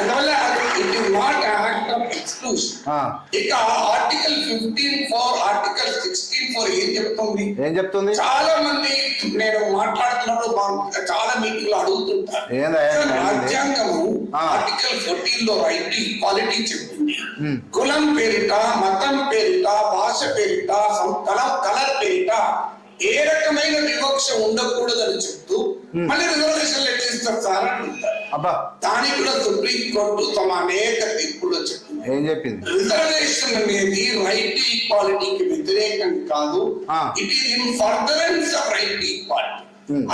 అందువల్ల it is not act of exclusion. ఇక article 15 article 16 ఏం చెప్తుంది? చాలా మంది నేను మాట్లాడుతున్నప్పుడు చాలా మీటింగ్లో అడుగుతుంటారు, రాజ్యాంగము ఆర్టికల్ 14 రైట్ టు ఈక్వాలిటీ చెప్తుంది. కులం పేరిట, మతం పేరిట, భాష పేరిట, కలర్ పేరిట ఏ రకమైన వివక్ష ఉండకూడదని చెప్తూ మళ్ళీ రిజర్వేషన్ లెక్కిస్తారు సార్ అంటారు. దానికి కూడా సుప్రీం కోర్టు తమ అనేక తీర్పులో చెప్పింది. రిజర్వేషన్ అనేది రైట్ టు ఈక్వాలిటీకి వ్యతిరేకం కాదు, it is in furtherance of right to equality.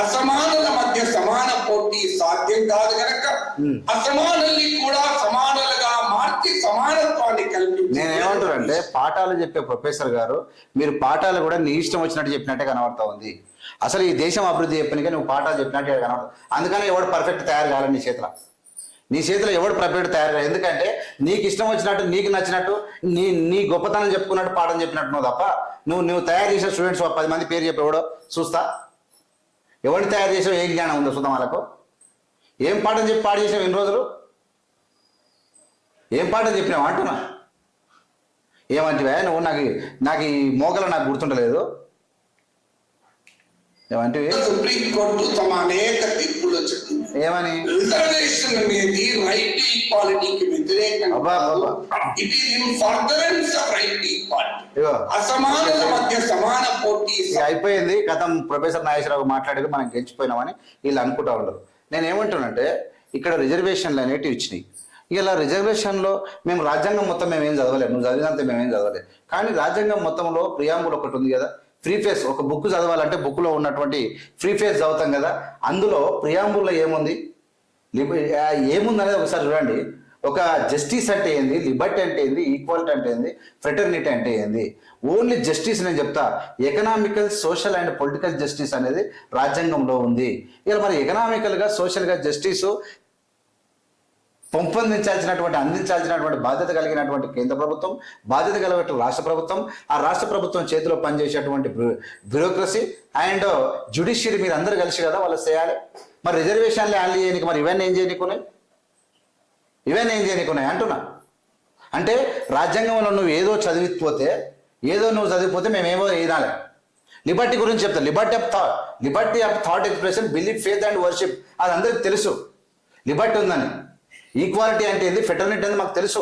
అసమానుల మధ్య సమాన పోటీ సాధ్యం కాదు కనుక అసమానుల్ని కూడా సమానులుగా మార్చి సమానత్వాన్ని కల్పించి. నేనేమంటానంటే పాఠాలు చెప్పే ప్రొఫెసర్ గారు మీరు పాఠాలు కూడా నీ ఇష్టం వచ్చినట్టు చెప్పినట్టే కనబడతా ఉంది. అసలు ఈ దేశం అభివృద్ధి చెప్పినగా నువ్వు పాఠాలు చెప్పినట్టే కనబడతావు. అందుకని ఎవడు పర్ఫెక్ట్ తయారు కావాలి నీ చేతిలో ఎవడు పర్ఫెక్ట్ తయారు కాదు. ఎందుకంటే నీకు ఇష్టం వచ్చినట్టు నీకు నచ్చినట్టు నీ గొప్పతనం చెప్పుకున్నట్టు పాఠం చెప్పినట్టు నువ్వు తప్ప నువ్వు తయారు చేసిన స్టూడెంట్స్ 10 మంది పేరు చెప్పేవాడో చూస్తా. ఎవరిని తయారు చేసావు? ఏ జ్ఞానం ఉందో చూద్దాం. వాళ్ళకు ఏం పాఠం చెప్పి పాడు చేసావు? ఎన్ని రోజులు ఏం పాఠం చెప్పినావు అంటున్నా. ఏమంటివా నువ్వు? నాకు ఈ మోగలు నాకు గుర్తుండలేదు. ఏమంటివి? సుప్రీం కోర్టు తమ అనేక తీర్పులో చెప్పింది ఏమని? రిజర్వేషన్ అనేది రైట్ టు ఈక్వాలిటీకి వ్యతిరేకం కాదు, it is in furtherance of right to equality. అసమానుల మధ్య సమాన పోటీ అయిపోయింది. గతం ప్రొఫెసర్ నాగేశ్వరరావు మాట్లాడేది మనం గెలిచిపోయినామని వీళ్ళు అనుకుంటా ఉండరు. నేను ఏమంటున్నానంటే ఇక్కడ రిజర్వేషన్లు అనేటివి ఇచ్చినాయి. ఇలా రిజర్వేషన్లో మేము రాజ్యాంగం మొత్తం మేమేం చదవలేము, నువ్వు చదివినంత మేమేం చదవలేము. కానీ రాజ్యాంగం మొత్తంలో ప్రియాంబుల్ ఒకటి ఉంది కదా, ప్రీఫేస్. ఒక బుక్ చదవాలంటే బుక్లో ఉన్నటువంటి ప్రీఫేస్ చదువుతాం కదా, అందులో ప్రియాంబుల్లో ఏముంది అనేది ఒకసారి చూడండి. ఒక జస్టిస్ అంటే ఏంది, లిబర్టీ అంటే ఏంది, ఈక్వాలిటీ అంటే ఏంది, ఫ్రెటర్నిటీ అంటే ఏంది. ఓన్లీ జస్టిస్ నేను చెప్తా. Economical, social and political justice అనేది రాజ్యాంగంలో ఉంది. ఇలా మరి ఎకనామికల్గా, సోషల్గా జస్టిస్ అందించాల్సినటువంటి బాధ్యత కలిగినటువంటి కేంద్ర ప్రభుత్వం, బాధ్యత కలిగిన రాష్ట్ర ప్రభుత్వం, ఆ రాష్ట్ర ప్రభుత్వం చేతిలో పనిచేసేటువంటి బ్యూరోక్రసీ అండ్ జ్యుడిషియరీ మీరు అందరూ కలిసి కదా వాళ్ళు చేయాలి. మరి రిజర్వేషన్లు హ్యాండిల్ చేయడానికి మరి ఇవన్నీ ఏం చేయనికున్నాయి అంటున్నా. అంటే రాజ్యాంగంలో నువ్వు ఏదో చదివిపోతే మేమేమో వినాలి. లిబర్టీ గురించి చెప్తా. Liberty of thought expression, belief, faith and worship అది అందరికి తెలుసు. లిబర్టీ ఉందని. ఈక్వాలిటీ అంటే ఏంది, ఫెటర్నిటీ అనేది మాకు తెలుసు.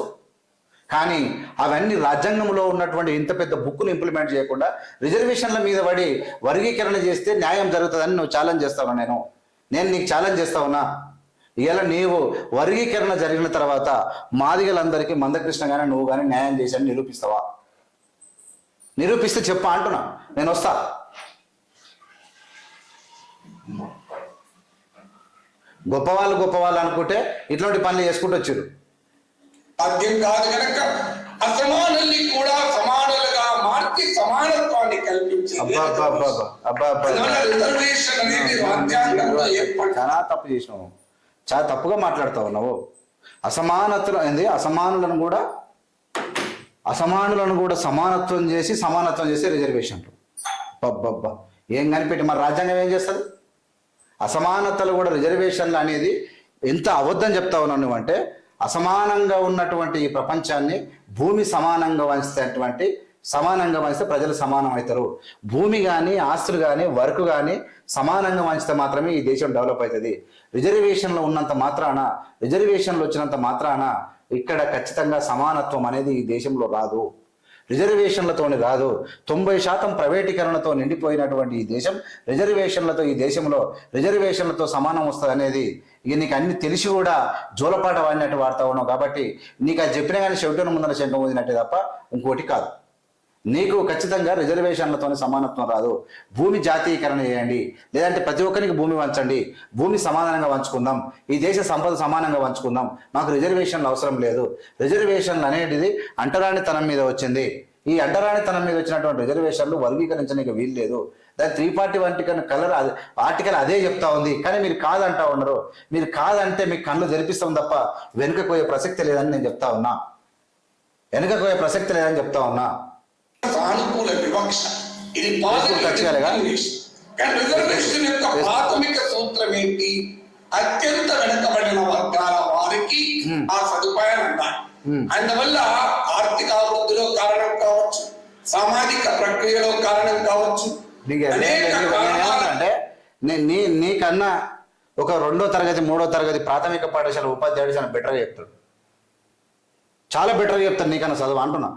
కానీ అవన్నీ రాజ్యాంగంలో ఉన్నటువంటి ఇంత పెద్ద బుక్ను ఇంప్లిమెంట్ చేయకుండా రిజర్వేషన్ల మీద పడి వర్గీకరణ చేస్తే న్యాయం జరుగుతుందని నువ్వు ఛాలెంజ్ చేస్తావు. నేను నీకు ఛాలెంజ్ చేస్తా ఉన్నా. ఇలా నీవు వర్గీకరణ జరిగిన తర్వాత మాదిగలందరికీ మందకృష్ణ కానీ నువ్వు కానీ న్యాయం చేశాను నిరూపిస్తావా? నిరూపిస్తే చెప్పా అంటున్నా. నేను వస్తా. గొప్పవాళ్ళు అనుకుంటే ఇట్లాంటి పనులు చేసుకుంటూ వచ్చారు. సాధ్యం కాదు కనుక అసమానుల్ని కూడా సమానులుగా మార్చి సమానత్వాన్ని కల్పించింది. చాలా తప్పు చేసినావు, చాలా తప్పుగా మాట్లాడుతావు నువ్వు. అసమానతలు ఏంది, అసమానులను కూడా సమానత్వం చేసి రిజర్వేషన్లు. ఏం కనిపెట్టి మరి రాజ్యాంగం ఏం చేస్తుంది? అసమానతలు కూడా రిజర్వేషన్లు అనేది ఎంత అబద్ధం చెప్తా ఉన్నావు నువ్వు అంటే, అసమానంగా ఉన్నటువంటి ఈ ప్రపంచాన్ని భూమి సమానంగా వంచితే ప్రజలు సమానం అవుతారు. భూమి కానీ, ఆస్తులు కానీ, వర్క్ కానీ సమానంగా వంచితే మాత్రమే ఈ దేశం డెవలప్ అవుతుంది. రిజర్వేషన్లు వచ్చినంత మాత్రాన ఇక్కడ ఖచ్చితంగా సమానత్వం అనేది ఈ దేశంలో రాదు. రిజర్వేషన్లతోని రాదు. 90% ప్రైవేటీకరణతో నిండిపోయినటువంటి ఈ దేశం రిజర్వేషన్లతో సమానం వస్తుంది అనేది ఇక నీకు అన్ని తెలిసి కూడా జోలపాట వాడినట్టు వాడుతా ఉన్నావు. కాబట్టి నీకు అది చెప్పినా కానీ చెవిటను ముందర శంఖం వదిలినట్టే తప్ప ఇంకోటి కాదు. నీకు ఖచ్చితంగా రిజర్వేషన్లతోనే సమానత్వం రాదు. భూమి జాతీయకరణ చేయండి, లేదంటే ప్రతి ఒక్కరికి భూమి వంచండి, భూమి సమానంగా వంచుకుందాం, ఈ దేశ సంపద సమానంగా వంచుకుందాం, మాకు రిజర్వేషన్లు అవసరం లేదు. రిజర్వేషన్లు అనేది అంటరానితనం మీద వచ్చింది. ఈ అంటరానితనం మీద వచ్చినటువంటి రిజర్వేషన్లు వర్గీకరించడానికి వీలు లేదు. దాని 340 కలర్ ఆర్టికల్ అదే చెప్తా ఉంది. కానీ మీరు కాదంటా ఉన్నారు. మీరు కాదంటే మీకు కళ్ళు జరిపిస్తాం తప్ప వెనుకకు పోయే ప్రసక్తి లేదని నేను చెప్తా ఉన్నా. సానుకూల వివక్ష ఇది రిజర్వేషన్ యొక్క ప్రాథమిక సూత్రం ఏంటి? అత్యంత వెనుకబడిన వర్గాల వారి వారికి ఆ సదుపాయాలు అందాలి. అందువల్ల ఆర్థిక అభివృద్ధిలో కారణం కావచ్చు, సామాజిక ప్రక్రియలో కారణం కావచ్చు, అంటే నీకన్నా ఒక 2వ తరగతి 3వ తరగతి ప్రాథమిక పాఠశాల ఉపాధ్యాయుడు చాలా బెటర్గా చెప్తాడు, చాలా బెటర్గా చెప్తాడు నీకన్నా చదువు అంటున్నా.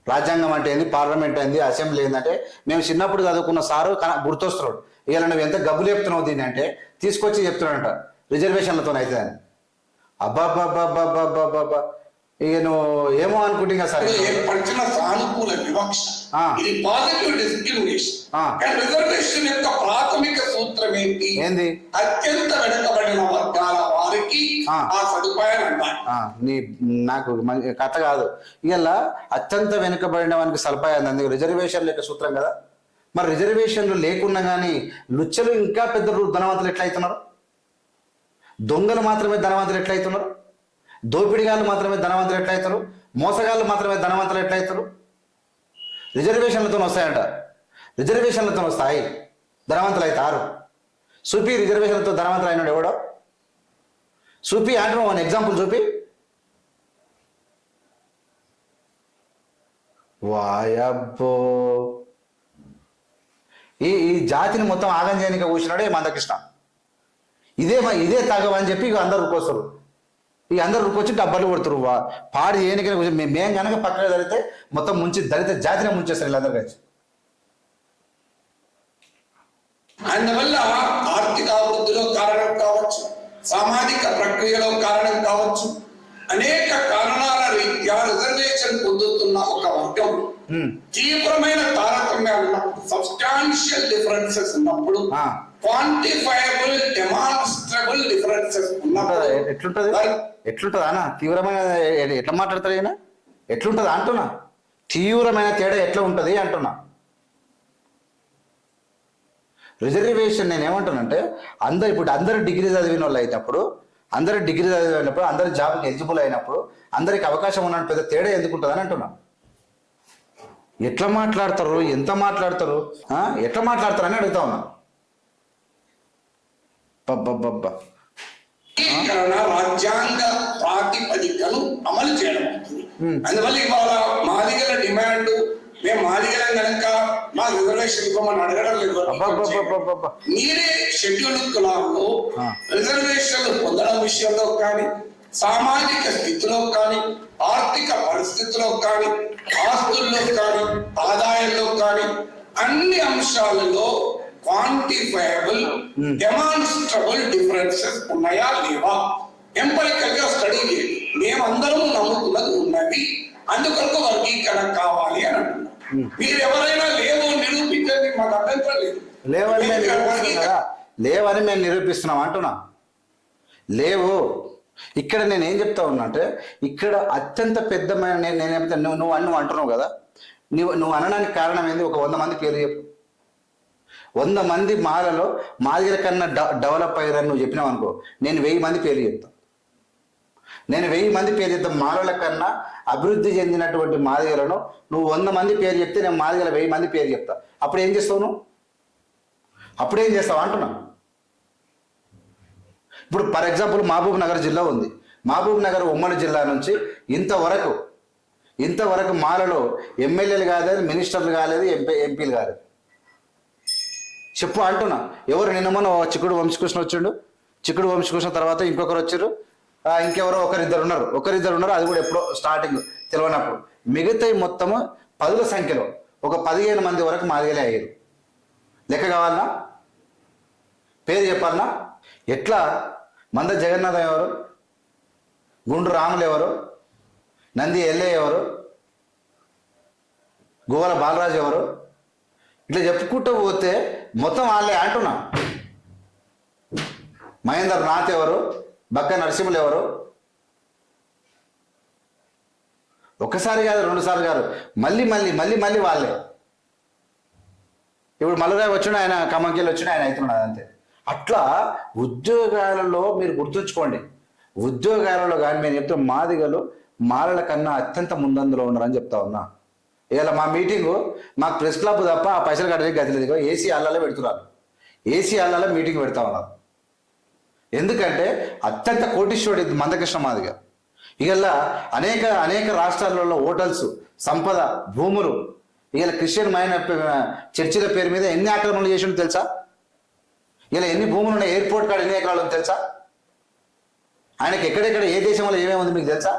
రాజ్యాంగం అంటే ఏంది, పార్లమెంట్ ఏంది, అసెంబ్లీ ఏంటంటే మేము చిన్నప్పుడు చదువుకున్న సారు గుర్తొస్తున్నాడు. ఇవాళ నువ్వు ఎంత గబ్బులు చెప్తున్నావు దీన్ని అంటే తీసుకొచ్చి చెప్తున్నాడంట రిజర్వేషన్లతో అయితే అని. అబ్బాబ్బాబ్బాబ్బాబ్బాబ్బా ఇక నువ్వు ఏమో అనుకుంటే ఇంకా సరే ఏర్పరిచిన సానుకూల వివక్ష, ఇది పాజిటివ్ డిస్క్రిమినేషన్. రిజర్వేషన్ యొక్క ప్రాథమిక సూత్రం ఏంటి? అత్యంత వెనుకబడిన వర్గాల వారికి ఆ సదుపాయాలు అంటారు. నాకు కథ కాదు, ఇలా అత్యంత వెనుకబడిన వానికి సదుపాయాలు అంది రిజర్వేషన్ యొక్క సూత్రం కదా. మరి రిజర్వేషన్లు లేకున్నా కానీ లుచ్చలు ఇంకా పెద్ద ధనవంతులు ఎట్లయితున్నారు? దొంగలు మాత్రమే ధనవంతులు ఎట్లయితున్నారు? దోపిడిగాళ్ళు మాత్రమే ధనవంతులు ఎట్లయితారు? మోసగాళ్ళు మాత్రమే ధనవంతులు ఎట్లయితారు? రిజర్వేషన్లతో వస్తాయంట, రిజర్వేషన్లతో వస్తాయి ధనవంతులు అవుతారు. చూపి రిజర్వేషన్లతో ధనవంతులు అయినాడు ఎవడో చూపి అంటున్నావు, వన్ ఎగ్జాంపుల్ చూపి. వాయబ్బో ఈ జాతిని మొత్తం ఆగం చేయడానికి కూర్చున్నాడే మందకృష్ణ. ఇదే తగవని చెప్పి ఇక అందరు రుకొస్తారు. ఇక అందరు రుకొచ్చి డబ్బర్లు కొడుతురు. పాడి ఏనికైనా కూర్చొని మేము కనుక పక్కన జరిగితే మొత్తం ముంచి దళిత జాతిని ముంచేస్తారు వీళ్ళందరూ కలిసి. అందువల్ల ఆర్థిక అభివృద్ధిలో కారణం కావచ్చు, సామాజిక ప్రక్రియలో కారణం కావచ్చు, అనేక కారణాల రీత్యా రిజర్వేషన్ పొందుతున్న ఒక వర్గం తీవ్రమైన తారతమ్యాలు ఉన్నప్పుడు, సబ్స్టాన్షియల్ డిఫరెన్సెస్ ఉన్నప్పుడు, క్వాంటిఫైయబుల్ డెమాన్స్ట్రబుల్ డిఫరెన్సెస్ ఉన్నప్పుడు ఎట్లుంటది అన్న? తీవ్రమైన ఎట్లా మాట్లాడతారు అయినా? ఎట్లుంటది అంటున్నా, తీవ్రమైన తేడా ఎట్లా ఉంటది అంటున్నా. రిజర్వేషన్ నేను ఏమంటానంటే అందరు డిగ్రీ చదివిన వాళ్ళు అయినప్పుడు, అందరు డిగ్రీ చదివినప్పుడు, అందరు జాబ్కి ఎలిజిబుల్ అయినప్పుడు అందరికి అవకాశం ఉన్న పెద్ద తేడా ఎందుకు ఉంటుంది అని అంటున్నా. ఎట్లా మాట్లాడతారు, ఎంత మాట్లాడతారు, ఎట్లా మాట్లాడతారు అని అడుగుతా ఉన్నా. రాజ్యాంగ ప్రాతిపదికను అమలు చేయడం అవుతుంది. అందువల్ల ఇవాళ మాదిగల డిమాండ్, మేము మాదిగలం కనుక మా రిజర్వేషన్ ఇవ్వమని అడగడం లేదు. మీరే షెడ్యూల్ కులాల్లో రిజర్వేషన్లు పొందడం విషయంలో కానీ, సామాజిక స్థితిలో కానీ, ఆర్థిక పరిస్థితిలో కానీ, ఆస్తుల్లో కానీ, ఆదాయంలో కానీ అన్ని అంశాలలో క్వాంటిఫైయబుల్ డెమాన్స్ట్రబుల్ డిఫరెన్సెస్ ఉన్నాయా లేవా ఎంపరికల్ గా స్టడీ చేయండి. మేమందరం నమ్ముతున్నది ఉన్నవి, అందుకొరకు వర్గీకరణ కావాలి అని అంటున్నాం. మీరు ఎవరైనా లేవు నిరూపించండి, మాకు అభ్యంతరం లేదు. లేవని మేము నిరూపిస్తున్నాం అంటున్నా. లేవు. ఇక్కడ నేను ఏం చెప్తా ఉన్నా అంటే, ఇక్కడ అత్యంత పెద్దమైన నేనేమిటా నువ్వు అంటున్నావు కదా, నువ్వు అనడానికి కారణం ఏంది? ఒక 100 మంది పేరు చెప్పు. 100 మంది మాలలో మాదిగల కన్నా డెవలప్ అయ్యారని నువ్వు చెప్పినావు అనుకో, నేను 1000 మంది పేరు చెప్తాను. నేను 1000 మంది పేరు చెప్తాను. మాలల కన్నా అభివృద్ధి చెందినటువంటి మాదిగలను నువ్వు 100 మంది పేరు చెప్తే నేను మాదిగల 1000 మంది పేరు చెప్తా. అప్పుడు ఏం చేస్తావు నువ్వు? అప్పుడేం చేస్తావు అంటున్నా. ఇప్పుడు ఫర్ ఎగ్జాంపుల్ మహబూబ్ నగర్ జిల్లా ఉంది. మహబూబ్ నగర్ ఉమ్మడి జిల్లా నుంచి ఇంతవరకు మాలలో ఎమ్మెల్యేలు కాలేదు, మినిస్టర్లు కాలేదు, ఎంపీలు కాలేదు. చెప్పు అంటున్నా. ఎవరు నిన్న మొన్న చిక్కుడు వంశకృష్ణ వచ్చిండు, చిక్కుడు వంశకృష్ణ తర్వాత ఇంకొకరు వచ్చారు, ఇంకెవరో ఒకరిద్దరు ఉన్నారు. అది కూడా ఎప్పుడో స్టార్టింగ్ తెలియనప్పుడు. మిగతా మొత్తము 10ల సంఖ్యలో ఒక 15 మంది వరకు మాదిగలే అయ్యారు. లెక్క కావాలన్నా, పేరు చెప్పాలన్నా? ఎట్లా? మంద జగన్నాథం ఎవరు, గుండు రాములు ఎవరు, నంది ఎల్లయ్య ఎవరు, గోవల బాలరాజు ఎవరు, ఇట్లా చెప్పుకుంటూ పోతే మొత్తం వాళ్ళే అంటున్నా. మహేందర్ నాథ్ ఎవరు, బక్క నరసింహులు ఎవరు? ఒకసారి కాదు, 2 సార్లు కాదు, మళ్ళీ వాళ్ళే. ఇప్పుడు మల్లరాయ్ వచ్చిన ఆయన, ఖమ్మంకెళ్ళి వచ్చిన ఆయన అవుతున్నాడు అంతే. అట్లా ఉద్యోగాలలో మీరు గుర్తుంచుకోండి. ఉద్యోగాలలో కానీ నేను చెప్తే మాదిగలు మాలల కన్నా అత్యంత ముందందులో ఉన్నారని చెప్తా ఉన్నా. ఇలా మా మీటింగు మాకు ప్రెస్ క్లబ్ తప్ప ఆ పైసలు కట్టడానికి గతి లేదు. ఏసీ హాల్లో పెడుతున్నారు, ఏసీ హాల్లో మీటింగ్ పెడతా ఉన్నారు. ఎందుకంటే అత్యంత కోటీశ్వరుడు మందకృష్ణ మాదిగ. ఇలా అనేక అనేక రాష్ట్రాలలో హోటల్స్, సంపద, భూములు, ఇలా క్రిస్టియన్ మైన చర్చిల పేరు మీద ఎన్ని ఆక్రమణలు చేసిండు తెలుసా? ఇలా ఎన్ని భూములు ఉన్నాయి, ఎయిర్పోర్ట్ కాడ ఎన్ని ఎకరాలు తెలుసా? ఆయనకి ఎక్కడెక్కడ ఏ దేశంలో ఏమేమి ఉంది మీకు తెలుసా?